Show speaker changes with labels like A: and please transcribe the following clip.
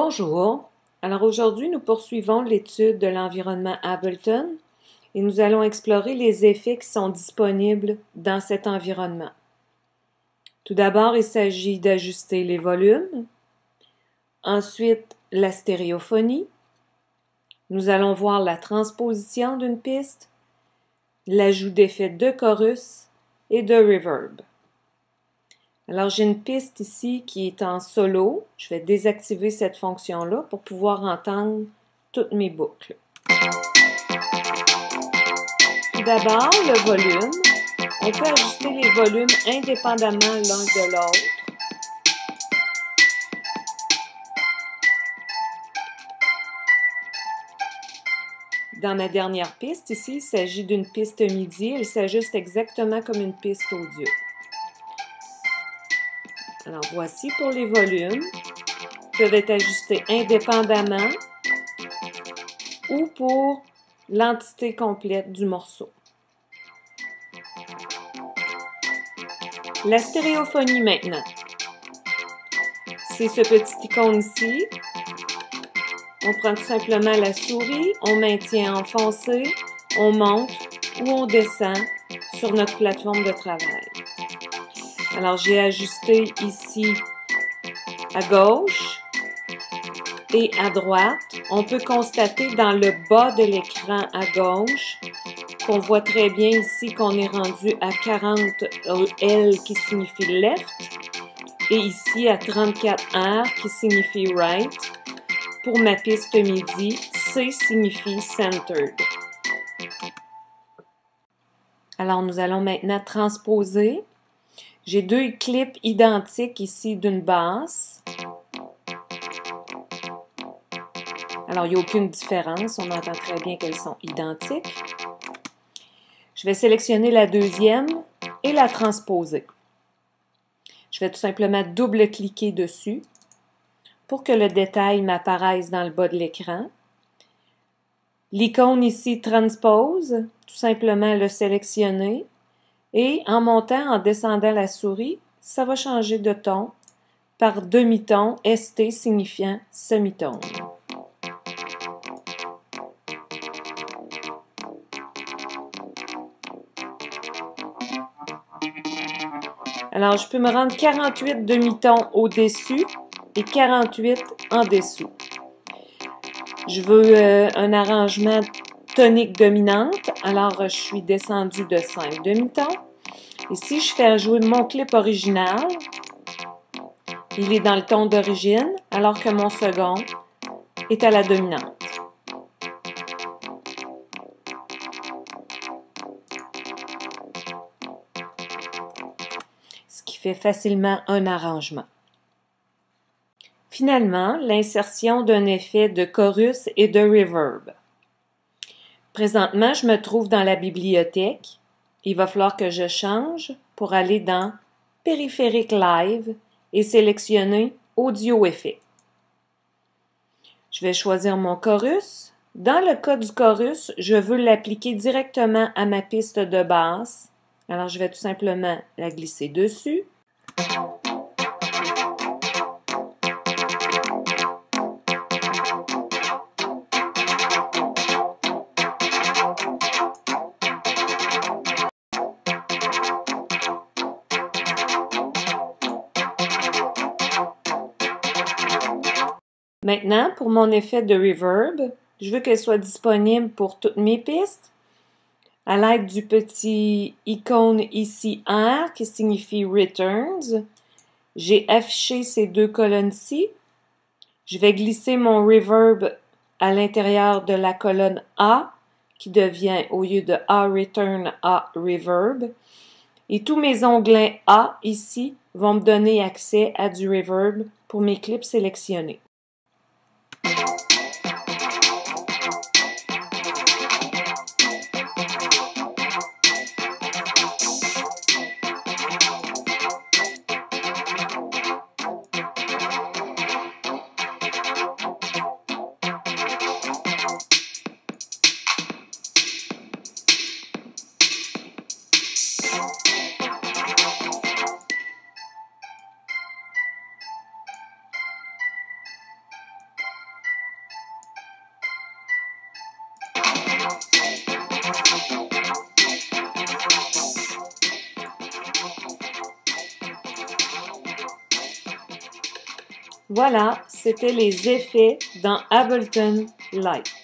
A: Bonjour. Alors aujourd'hui, nous poursuivons l'étude de l'environnement Ableton et nous allons explorer les effets qui sont disponibles dans cet environnement. Tout d'abord, il s'agit d'ajuster les volumes. Ensuite, la stéréophonie. Nous allons voir la transposition d'une piste, l'ajout d'effets de chorus et de reverb. Alors, j'ai une piste ici qui est en solo. Je vais désactiver cette fonction-là pour pouvoir entendre toutes mes boucles. Tout d'abord, le volume. On peut ajuster les volumes indépendamment l'un de l'autre. Dans ma dernière piste, ici, il s'agit d'une piste MIDI. Elle s'ajuste exactement comme une piste audio. Alors, voici pour les volumes. Ils peuvent être ajustés indépendamment ou pour l'entité complète du morceau. La stéréophonie maintenant. C'est ce petit icône ici. On prend tout simplement la souris, on maintient enfoncé, on monte ou on descend sur notre plateforme de travail. Alors, j'ai ajusté ici à gauche et à droite. On peut constater dans le bas de l'écran à gauche qu'on voit très bien ici qu'on est rendu à 40 L qui signifie left et ici à 34 R qui signifie right. Pour ma piste MIDI, C signifie centered. Alors, nous allons maintenant transposer. J'ai deux clips identiques ici d'une basse. Alors, il n'y a aucune différence. On entend très bien qu'elles sont identiques. Je vais sélectionner la deuxième et la transposer. Je vais tout simplement double-cliquer dessus pour que le détail m'apparaisse dans le bas de l'écran. L'icône ici transpose, tout simplement le sélectionner. Et en montant, en descendant la souris, ça va changer de ton par demi-ton, ST signifiant semi-tone. Alors, je peux me rendre 48 demi-tons au-dessus et 48 en dessous. Je veux un arrangement tonique dominante, alors je suis descendue de 5 demi-tons. Ici, je fais jouer mon clip original. Il est dans le ton d'origine, alors que mon second est à la dominante. Ce qui fait facilement un arrangement. Finalement, l'insertion d'un effet de chorus et de reverb. Présentement, je me trouve dans la bibliothèque. Il va falloir que je change pour aller dans Périphérique Live et sélectionner Audio Effet. Je vais choisir mon chorus. Dans le cas du chorus, je veux l'appliquer directement à ma piste de basse. Alors, je vais tout simplement la glisser dessus. Maintenant, pour mon effet de reverb, je veux qu'elle soit disponible pour toutes mes pistes. À l'aide du petit icône ici R qui signifie Returns, j'ai affiché ces deux colonnes-ci. Je vais glisser mon reverb à l'intérieur de la colonne A qui devient, au lieu de A Return, A Reverb. Et tous mes onglets A ici vont me donner accès à du reverb pour mes clips sélectionnés. Voilà, c'était les effets dans Ableton Live.